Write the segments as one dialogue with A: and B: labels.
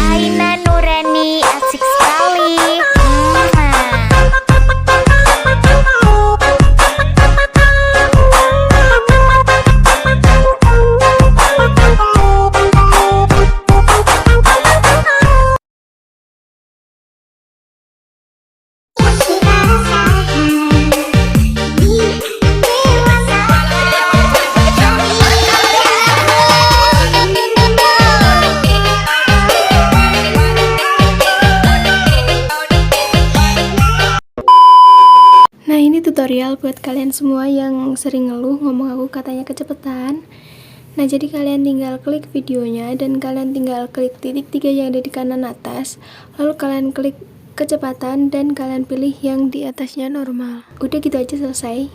A: Aina Nurani asik sekali.
B: Nah, ini tutorial buat kalian semua yang sering ngeluh ngomong aku katanya kecepatan. Nah, jadi kalian tinggal klik videonya dan kalian tinggal klik titik 3 yang ada di kanan atas. Lalu kalian klik kecepatan dan kalian pilih yang di atasnya normal. Udah gitu aja, selesai.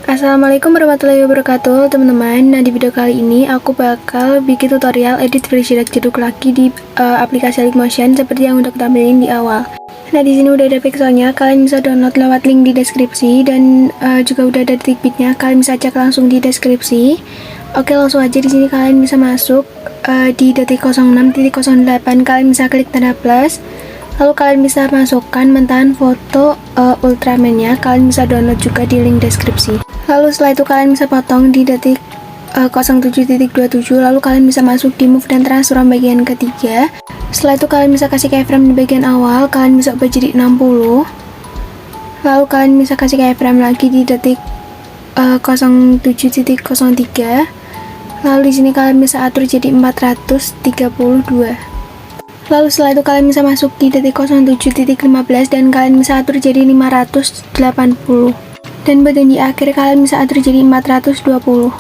B: Assalamualaikum warahmatullahi wabarakatuh teman-teman. Nah, di video kali ini aku bakal bikin tutorial edit versi jeduk lagi di aplikasi Leap-Motion seperti yang udah kita tampilin di awal. Nah, di sini udah ada pixelnya, kalian bisa download lewat link di deskripsi dan juga udah ada titik bitnya, kalian bisa cek langsung di deskripsi. Oke, langsung aja di sini kalian bisa masuk di detik 06.08, kalian bisa klik tanda plus. Lalu kalian bisa masukkan mentahan foto Ultraman-nya, kalian bisa download juga di link deskripsi. Lalu setelah itu kalian bisa potong di detik 07.27, lalu kalian bisa masuk di move dan transform bagian ketiga. Setelah itu kalian bisa kasih keyframe di bagian awal, kalian bisa ubah jadi 60. Lalu kalian bisa kasih keyframe lagi di detik 07.03. Lalu di sini kalian bisa atur jadi 432. Lalu setelah itu kalian bisa masuk di detik 07.15 dan kalian bisa atur jadi 580. Dan bagian di akhir kalian bisa atur jadi 420.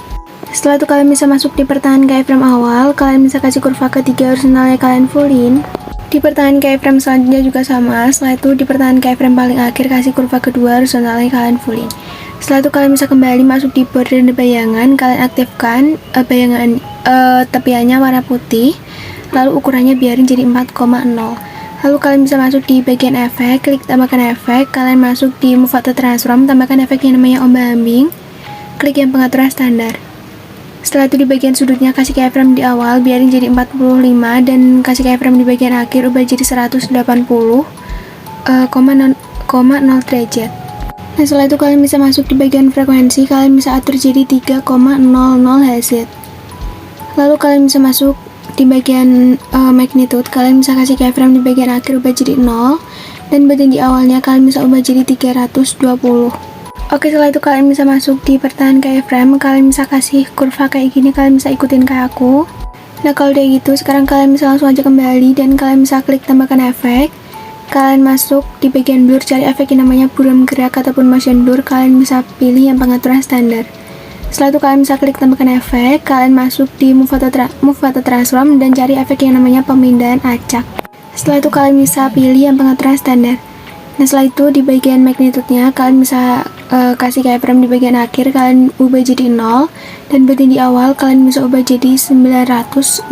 B: Setelah itu kalian bisa masuk di pertahanan keyframe awal, kalian bisa kasih kurva ketiga horizontalnya kalian fullin. Di pertahanan keyframe selanjutnya juga sama, setelah itu di pertahanan keyframe paling akhir kasih kurva kedua horizontalnya kalian fullin. Setelah itu kalian bisa kembali masuk di border dan bayangan, kalian aktifkan bayangan tepiannya warna putih, lalu ukurannya biarin jadi 4,0. Lalu kalian bisa masuk di bagian efek, klik tambahkan efek, kalian masuk di move atau transform, tambahkan efek yang namanya ombak ambing, klik yang pengaturan standar. Setelah itu di bagian sudutnya kasih keyframe di awal biarin jadi 45 dan kasih keyframe di bagian akhir ubah jadi 180,0 derajat. Nah, setelah itu kalian bisa masuk di bagian frekuensi, kalian bisa atur jadi 3,00 Hz. Lalu kalian bisa masuk di bagian magnitude, kalian bisa kasih keyframe di bagian akhir ubah jadi 0 dan bagian di awalnya kalian bisa ubah jadi 320. Oke, setelah itu kalian bisa masuk di pertahanan keyframe, kalian bisa kasih kurva kayak gini, kalian bisa ikutin kayak aku. Nah, kalau udah gitu, sekarang kalian bisa langsung aja kembali dan kalian bisa klik tambahkan efek. Kalian masuk di bagian blur, cari efek yang namanya buram gerak ataupun motion blur, kalian bisa pilih yang pengaturan standar. Setelah itu kalian bisa klik tambahkan efek, kalian masuk di move atau transform dan cari efek yang namanya pemindahan acak. Setelah itu kalian bisa pilih yang pengaturan standar. Nah, setelah itu di bagian magnitude-nya kalian bisa kasih keyframe di bagian akhir, kalian ubah jadi 0 dan bagian di awal kalian bisa ubah jadi 944.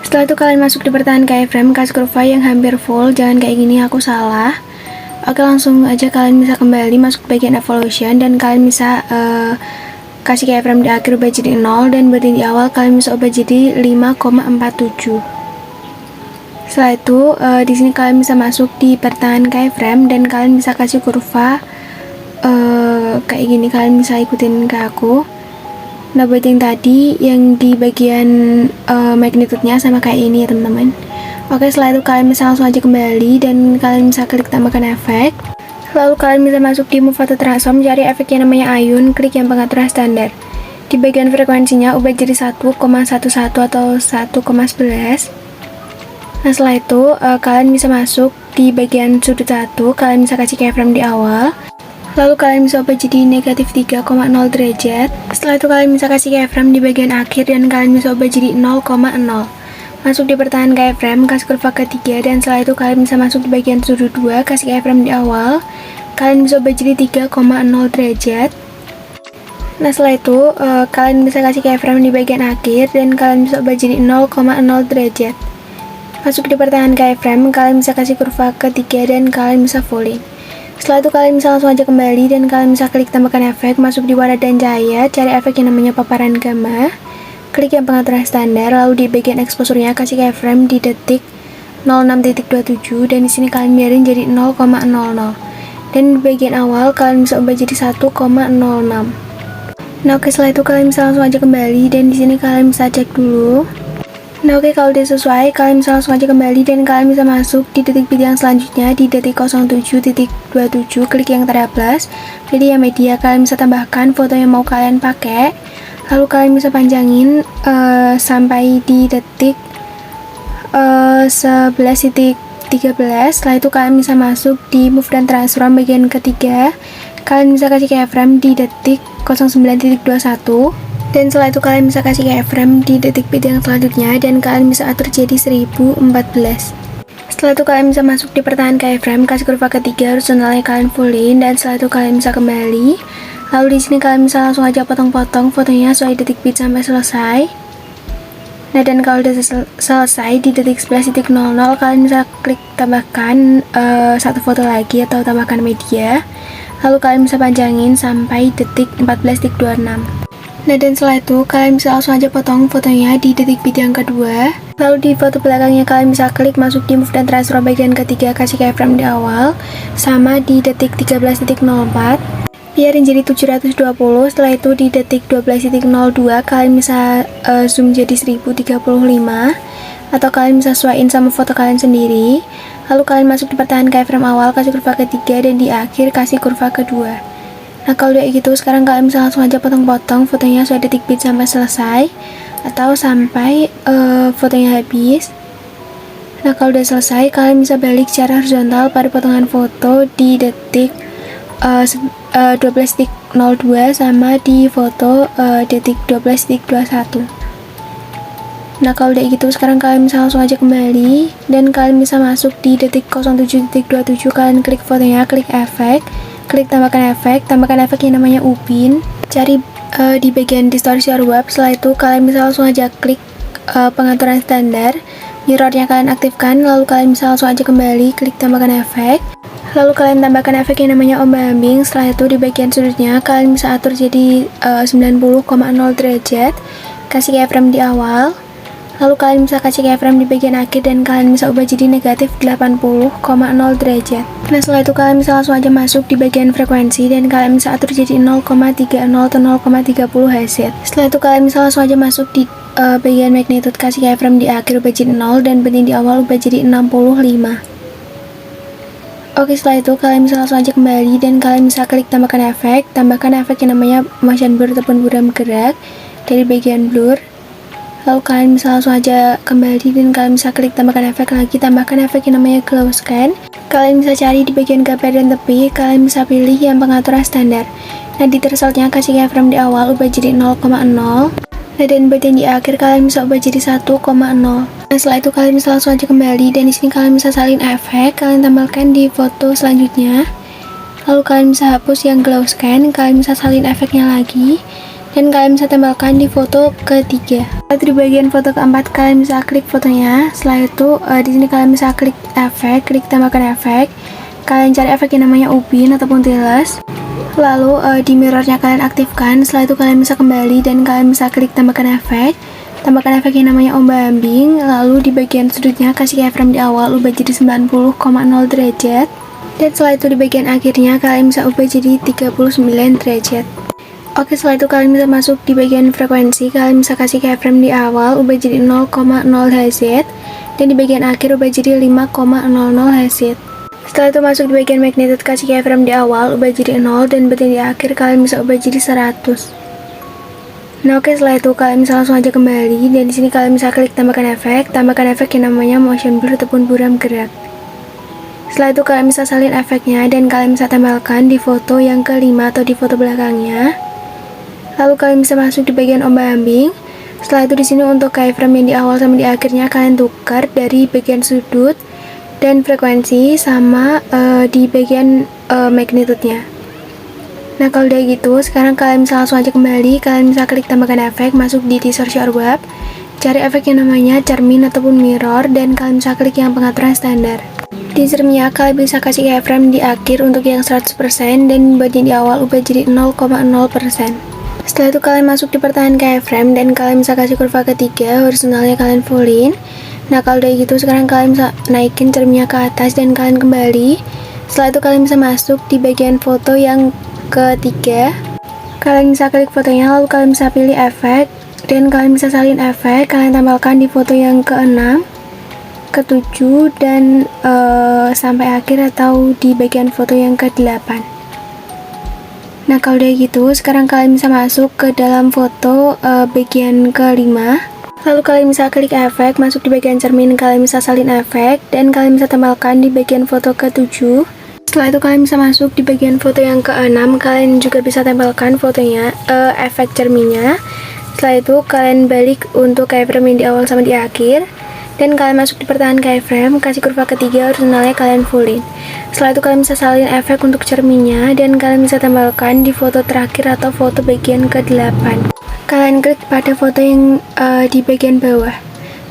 B: Setelah itu kalian masuk di pertahanan keyframe, kasih kurva yang hampir full, jangan kayak gini, aku salah. Oke, langsung aja kalian bisa kembali masuk ke bagian evolution dan kalian bisa kasih keyframe di akhir ubah jadi 0 dan bagian di awal kalian bisa ubah jadi 5,47. Setelah itu di sini kalian bisa masuk di pertahanan keyframe dan kalian bisa kasih kurva kayak gini, kalian bisa ikutin ke aku. Nah, buat yang tadi yang di bagian magnitude-nya sama kayak ini ya teman-teman. Oke, setelah itu kalian bisa langsung aja kembali dan kalian bisa klik tambahkan efek. Lalu kalian bisa masuk di move atau transform, cari efek yang namanya ayun, klik yang pengaturan standar. Di bagian frekuensinya ubah jadi 1,11 atau 1,11. Nah, setelah itu kalian bisa masuk di bagian sudut 1, kalian bisa kasih keyframe di awal. Lalu kalian bisa ubah jadi negatif 3,0 derajat. Setelah itu kalian bisa kasih keyframe di bagian akhir dan kalian bisa ubah jadi 0,0. Masuk di pertahanan keyframe, kasih kurva ketiga dan setelah itu kalian bisa masuk di bagian sudut 2, kasih keyframe di awal. Kalian bisa ubah jadi 3,0 derajat. Nah, setelah itu kalian bisa kasih keyframe di bagian akhir dan kalian bisa ubah jadi 0,0 derajat. Masuk di pertahanan keyframe, kalian bisa kasih kurva ketiga dan kalian bisa fullin. Setelah itu kalian bisa langsung aja kembali dan kalian bisa klik tambahkan efek, masuk di warna dan cahaya, cari efek yang namanya paparan gamma, klik yang pengaturan standar, lalu di bagian exposure-nya kasih keyframe di detik 06.27 dan di sini kalian biarin jadi 0,00. Dan di bagian awal kalian bisa ubah jadi 1,06. Nah, oke, setelah itu kalian bisa langsung aja kembali dan di sini kalian bisa cek dulu. Nah, oke, kalau udah sesuai, kalian bisa langsung aja kembali dan kalian bisa masuk di detik bit yang selanjutnya di detik 07.27, klik yang tanda plus, pilih yang media, kalian bisa tambahkan foto yang mau kalian pakai, lalu kalian bisa panjangin sampai di detik 11.13. Setelah itu kalian bisa masuk di move dan transform bagian ketiga, kalian bisa kasih keyframe di detik 09.21. Dan setelah itu kalian bisa kasih keyframe di detik bit yang selanjutnya dan kalian bisa atur jadi 1014. Setelah itu kalian bisa masuk di pertahanan keyframe, kasih kurva ketiga horizontalnya kalian fullin dan setelah itu kalian bisa kembali. Lalu di sini kalian bisa langsung aja potong-potong fotonya sesuai detik bit sampai selesai. Nah, dan kalau udah selesai di detik 11.00 kalian bisa klik tambahkan satu foto lagi atau tambahkan media. Lalu kalian bisa panjangin sampai detik 14.26. Nah, dan setelah itu kalian bisa langsung aja potong fotonya di detik bit yang kedua. Lalu di foto belakangnya kalian bisa klik masuk di move dan transfer bagian ketiga, kasih keyframe di awal sama di detik 13.04, biarin jadi 720. Setelah itu di detik 12.02 kalian bisa zoom jadi 1035 atau kalian bisa sesuaiin sama foto kalian sendiri. Lalu kalian masuk di pertahanan keyframe awal, kasih kurva ketiga dan di akhir kasih kurva kedua. Nah, kalau udah gitu, sekarang kalian bisa langsung aja potong-potong fotonya sesuai detik bit sampai selesai atau sampai fotonya habis. Nah, kalau udah selesai, kalian bisa balik secara horizontal pada potongan foto di detik 12.02 sama di foto detik 12.21. Nah, kalau udah gitu, sekarang kalian bisa langsung aja kembali dan kalian bisa masuk di detik 07.27, kalian klik fotonya, klik efek, klik tambahkan efek yang namanya Upin, cari di bagian distorsi web. Setelah itu kalian bisa langsung aja klik pengaturan standar, mirrornya kalian aktifkan, lalu kalian bisa langsung aja kembali, klik tambahkan efek, lalu kalian tambahkan efek yang namanya ombak ambing. Setelah itu di bagian sudutnya kalian bisa atur jadi 90,0 derajat, kasih keyframe di awal, lalu kalian bisa kasih keyframe di bagian akhir dan kalian bisa ubah jadi negatif 80,0 derajat. Nah, setelah itu kalian bisa langsung aja masuk di bagian frekuensi dan kalian bisa atur jadi 0,30 atau 0,30 Hz. Setelah itu kalian bisa langsung aja masuk di bagian magnitude, kasih keyframe di akhir ubah jadi 0 dan betin di awal ubah jadi 65. Oke, setelah itu kalian bisa langsung aja kembali dan kalian bisa klik tambahkan efek yang namanya motion blur ataupun buram gerak dari bagian blur. Lalu kalian bisa langsung aja kembali dan kalian bisa klik tambahkan efek lagi, tambahkan efek yang namanya glow scan. Kalian bisa cari di bagian gambar dan tepi, kalian bisa pilih yang pengaturan standar. Nah, di thresholdnya kasih keyframe di awal ubah jadi 0,0. Nah, dan bagian di akhir kalian bisa ubah jadi 1,0. Nah, setelah itu kalian bisa langsung aja kembali dan di sini kalian bisa salin efek, kalian tambahkan di foto selanjutnya. Lalu kalian bisa hapus yang glow scan, kalian bisa salin efeknya lagi dan kalian bisa tambahkan di foto ketiga. Lalu di bagian foto keempat kalian bisa klik fotonya. Setelah itu di sini kalian bisa klik efek, klik tambahkan efek. Kalian cari efek yang namanya Upin ataupun Tiles. Lalu di mirrornya kalian aktifkan. Setelah itu kalian bisa kembali dan kalian bisa klik tambahkan efek yang namanya ombak ambing. Lalu di bagian sudutnya kasih keyframe di awal ubah jadi 90,0 derajat dan setelah itu di bagian akhirnya kalian bisa ubah jadi 39 derajat. Oke, setelah itu kalian bisa masuk di bagian frekuensi, kalian bisa kasih keyframe di awal ubah jadi 0,0 Hz dan di bagian akhir ubah jadi 5,00 Hz. Setelah itu masuk di bagian magnitude, kasih keyframe di awal ubah jadi 0 dan betin di akhir kalian bisa ubah jadi 100. Nah, oke, setelah itu kalian bisa langsung aja kembali dan di sini kalian bisa klik tambahkan efek yang namanya motion blur ataupun buram gerak. Setelah itu kalian bisa salin efeknya dan kalian bisa tambahkan di foto yang kelima atau di foto belakangnya. Lalu kalian bisa masuk di bagian ombak ambing. Setelah itu di sini untuk keyframe yang di awal sama di akhirnya kalian tukar dari bagian sudut dan frekuensi sama di bagian magnitude-nya. Nah, kalau udah gitu, sekarang kalian bisa langsung aja kembali, kalian bisa klik tambahkan efek, masuk di distorsi web, cari efek yang namanya cermin ataupun mirror dan kalian bisa klik yang pengaturan standar. Di cerminnya kalian bisa kasih keyframe di akhir untuk yang 100% dan bagian di awal ubah jadi 0,0%. Setelah itu kalian masuk di pertahanan keyframe dan kalian bisa kasih kurva ketiga, horizontalnya kalian fullin. Nah kalau udah gitu sekarang kalian bisa naikin cerminnya ke atas dan kalian kembali. Setelah itu kalian bisa masuk di bagian foto yang ketiga. Kalian bisa klik fotonya, lalu kalian bisa pilih efek dan kalian bisa salin efek. Kalian tambahkan di foto yang ke-6, ke-7 dan sampai akhir atau di bagian foto yang ke-8. Nah kalau udah gitu sekarang kalian bisa masuk ke dalam foto bagian ke-5. Lalu kalian bisa klik efek, masuk di bagian cermin, kalian bisa salin efek dan kalian bisa tambahkan di bagian foto ke-7. Setelah itu kalian bisa masuk di bagian foto yang ke-6, kalian juga bisa tempelkan fotonya, efek cerminnya. Setelah itu kalian balik untuk keyframe yang di awal sama di akhir dan kalian masuk di pertahanan keyframe, kasih kurva ketiga, horizontalnya kalian fullin. Setelah itu kalian bisa salin efek untuk cerminnya dan kalian bisa tempelkan di foto terakhir atau foto bagian ke-8. Kalian klik pada foto yang di bagian bawah,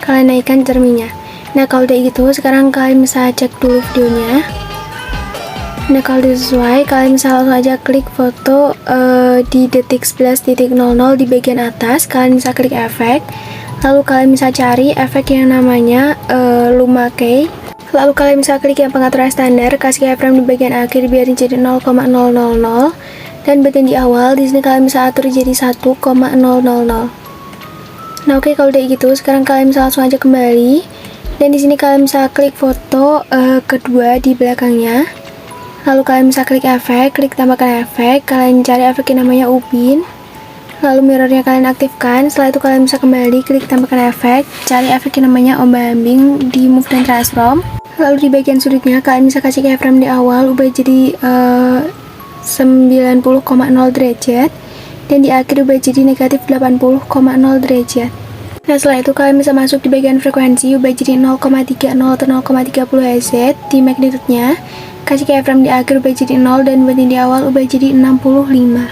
B: kalian naikkan cerminnya. Nah kalau udah gitu sekarang kalian bisa cek dulu videonya. Nah kalau udah sesuai kalian bisa langsung aja klik foto di detik 11.00 di bagian atas. Kalian bisa klik efek, lalu kalian bisa cari efek yang namanya Luma Key. Lalu kalian bisa klik yang pengaturan standar, kasih keyframe di bagian akhir biar jadi 0,000 dan bagian di awal di sini kalian bisa atur jadi 1,000. Nah oke, kalau udah gitu sekarang kalian bisa langsung aja kembali dan di sini kalian bisa klik foto kedua di belakangnya. Lalu kalian bisa klik efek, klik tambahkan efek, kalian cari efek yang namanya Ubin. Lalu mirrornya kalian aktifkan. Setelah itu kalian bisa kembali klik tambahkan efek, cari efek yang namanya ombak ambing di move dan transform. Lalu di bagian sudutnya kalian bisa kasih keyframe di awal ubah jadi 90,0 derajat dan di akhir ubah jadi negatif 80,0 derajat. Nah setelah itu kalian bisa masuk di bagian frekuensi, ubah jadi 0,30 atau 0,30 Hz di magnitude-nya, kasih keyframe di akhir ubah jadi 0 dan bagian di awal ubah jadi 65.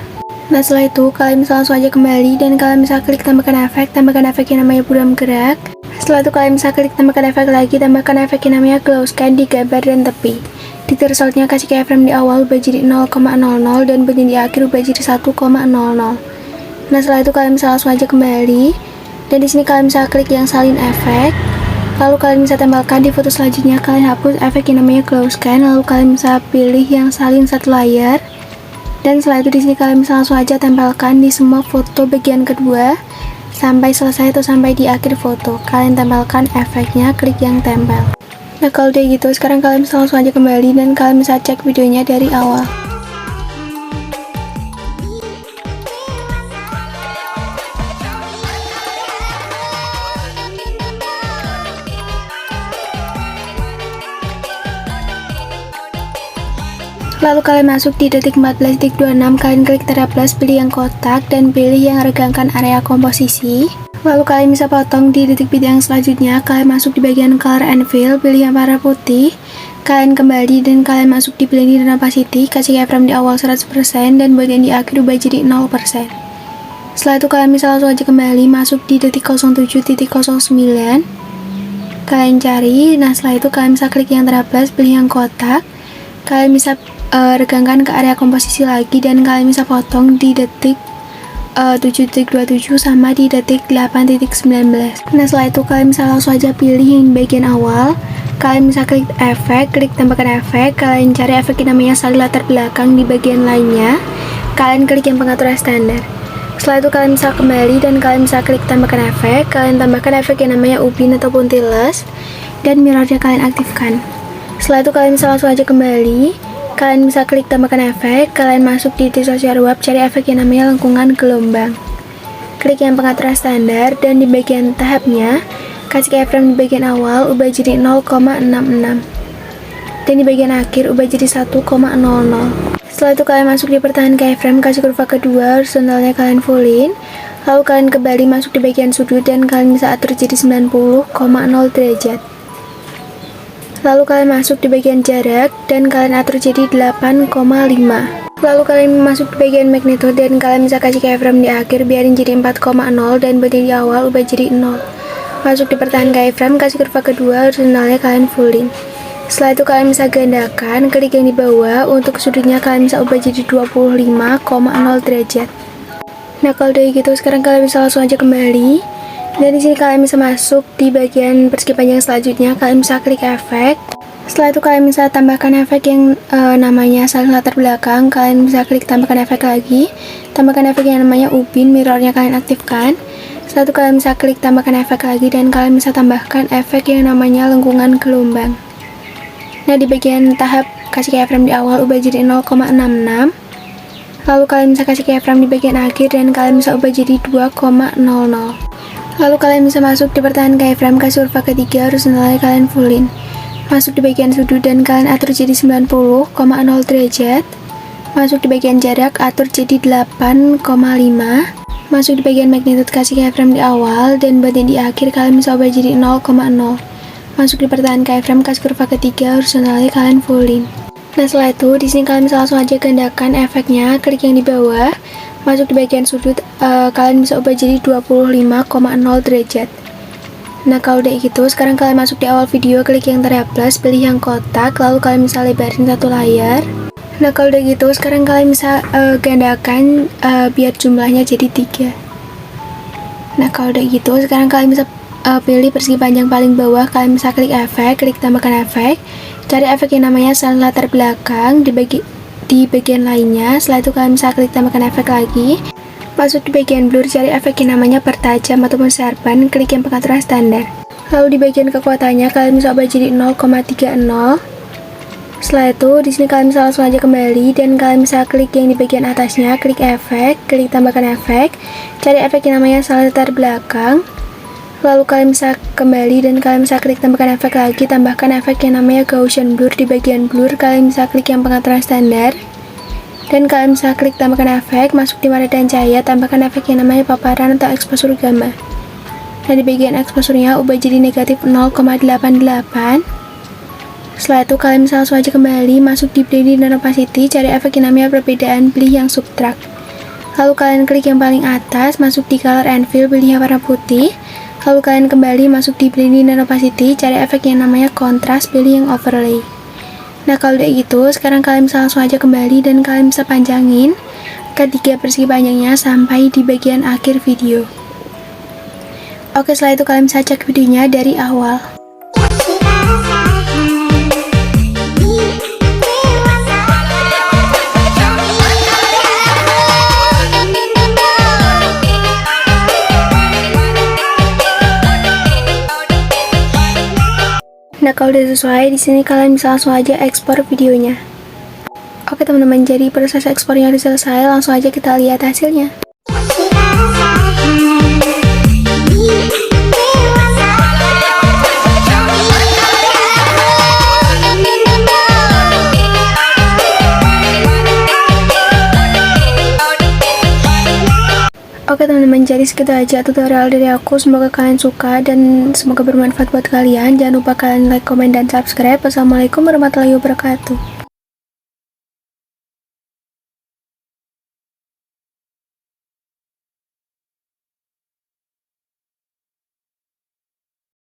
B: Nah setelah itu kalian bisa langsung aja kembali dan kalian bisa klik tambahkan efek yang namanya buram gerak. Setelah itu kalian bisa klik tambahkan efek lagi, tambahkan efek yang namanya glow scan di gambar dan tepi. Di resultnya kasih keyframe di awal ubah jadi 0,00 dan bagian di akhir ubah jadi 1,00. Nah setelah itu kalian bisa langsung aja kembali dan di sini kalian bisa klik yang salin efek. Lalu kalian bisa tambahkan di foto selanjutnya, kalian hapus efek yang namanya glow scan, lalu kalian bisa pilih yang salin satu layar. Dan setelah itu di sini kalian bisa langsung aja tempelkan di semua foto bagian kedua sampai selesai atau sampai di akhir foto. Kalian tempelkan efeknya, klik yang tempel. Nah kalau udah gitu sekarang kalian bisa langsung aja kembali dan kalian bisa cek videonya dari awal. Lalu kalian masuk di detik 14.26, kalian klik tanda plus, pilih yang kotak dan pilih yang regangkan area komposisi. Lalu kalian bisa potong di detik bit yang selanjutnya, kalian masuk di bagian color and fill, pilih yang warna putih. Kalian kembali dan kalian masuk di blending dan opacity, kasih keyframe di awal 100% dan bagian di akhir ubah jadi 0%. Setelah itu kalian bisa langsung aja kembali masuk di detik 07.09. Kalian cari, nah setelah itu kalian bisa klik yang tanda plus, pilih yang kotak. Kalian bisa regangkan ke area komposisi lagi dan kalian bisa potong di detik 7.27 sama di detik 8.19. Nah setelah itu kalian bisa langsung aja pilih yang bagian awal. Kalian bisa klik efek, klik tambahkan efek, kalian cari efek yang namanya salin latar belakang di bagian lainnya. Kalian klik yang pengaturan standar. Setelah itu kalian bisa kembali dan kalian bisa klik tambahkan efek. Kalian tambahkan efek yang namanya ubin ataupun tiles dan mirrornya kalian aktifkan. Setelah itu kalian bisa langsung aja kembali. Kalian bisa klik tambahkan efek, kalian masuk di dissociate web, cari efek yang namanya lengkungan gelombang. Klik yang pengaturan standar dan di bagian tahapnya, kasih keyframe di bagian awal, ubah jadi 0,66. Dan di bagian akhir, ubah jadi 1,00. Setelah itu kalian masuk di pertahanan keyframe, kasih kurva kedua, horizontalnya kalian fullin. Lalu kalian kembali masuk di bagian sudut dan kalian bisa atur jadi 90,0 derajat. Lalu kalian masuk di bagian jarak dan kalian atur jadi 8,5. Lalu kalian masuk di bagian magnitude dan kalian bisa kasih keyframe di akhir biarin jadi 4,0 dan bagian di awal ubah jadi 0. Masuk di pertahanan keyframe, kasih kurva kedua, horizontalnya kalian fullin. Setelah itu kalian bisa gandakan, klik yang di bawah, untuk sudutnya kalian bisa ubah jadi 25,0 derajat. Nah, kalau udah gitu, sekarang kalian bisa langsung aja kembali. Dan di sini kalian bisa masuk di bagian persegi panjang selanjutnya. Kalian bisa klik efek. Setelah itu kalian bisa tambahkan efek yang namanya salin latar belakang. Kalian bisa klik tambahkan efek lagi. Tambahkan efek yang namanya ubin, mirrornya kalian aktifkan. Setelah itu kalian bisa klik tambahkan efek lagi dan kalian bisa tambahkan efek yang namanya lengkungan gelombang. Nah, di bagian tahap kasih keyframe di awal ubah jadi 0,66. Lalu kalian bisa kasih keyframe di bagian akhir dan kalian bisa ubah jadi 2,00. Lalu kalian bisa masuk di pertahanan keyframe, kasih huruf ketiga, horizontal kalian fullin. Masuk di bagian sudut dan kalian atur jadi 90,0 derajat. Masuk di bagian jarak, atur jadi 8,5. Masuk di bagian magnitude, kasih keyframe di awal dan bagian di akhir kalian bisa ubah jadi 0,0. Masuk di pertahanan keyframe, kasih kurva ketiga, horizontalnya kalian fullin. Nah, setelah itu di sini kalian bisa langsung aja gandakan efeknya, klik yang di bawah. Masuk di bagian sudut, kalian bisa ubah jadi 25,0 derajat. Nah, kalau udah gitu, sekarang kalian masuk di awal video, klik yang area plus, pilih yang kotak, lalu kalian bisa lebarin satu layar. Nah, kalau udah gitu, sekarang kalian bisa gandakan biar jumlahnya jadi 3. Nah, kalau udah gitu, sekarang kalian bisa pilih persegi panjang paling bawah. Kalian bisa klik efek, klik tambahkan efek, cari efek yang namanya salin latar belakang di bagian lainnya. Setelah itu kalian bisa klik tambahkan efek lagi. Masuk di bagian blur, cari efek yang namanya pertajam ataupun sharpen, klik yang pengaturan standar. Lalu di bagian kekuatannya, kalian bisa ubah jadi 0,30. Setelah itu, di sini kalian bisa langsung aja kembali dan kalian bisa klik yang di bagian atasnya, klik efek, klik tambahkan efek, cari efek yang namanya salin latar belakang. Lalu kalian bisa kembali dan kalian bisa klik tambahkan efek lagi, tambahkan efek yang namanya Gaussian blur. Di bagian blur, kalian bisa klik yang pengaturan standar dan kalian bisa klik tambahkan efek, masuk di warna dan cahaya, tambahkan efek yang namanya paparan atau exposure gamma. Nah, di bagian exposure-nya ubah jadi negatif 0,88. Setelah itu kalian bisa langsung aja kembali, masuk di blending dan opacity, cari efek yang namanya perbedaan, pilih yang subtract. Lalu kalian klik yang paling atas, masuk di color and fill, pilih yang warna putih. Lalu kalian kembali masuk di blending dan opacity, cari efek yang namanya kontras, pilih yang overlay. Nah, kalau udah gitu, sekarang kalian bisa langsung aja kembali dan kalian bisa panjangin ketiga persegi panjangnya sampai di bagian akhir video. Oke, setelah itu kalian bisa cek videonya dari awal. Nah, kalau udah sesuai, di sini kalian bisa langsung aja ekspor videonya. Oke teman-teman, jadi proses ekspornya udah selesai, langsung aja kita lihat hasilnya. Oke teman-teman, jadi segitu aja tutorial dari aku. Semoga kalian suka dan semoga bermanfaat buat kalian. Jangan lupa kalian like, komen, dan subscribe. Wassalamualaikum warahmatullahi wabarakatuh.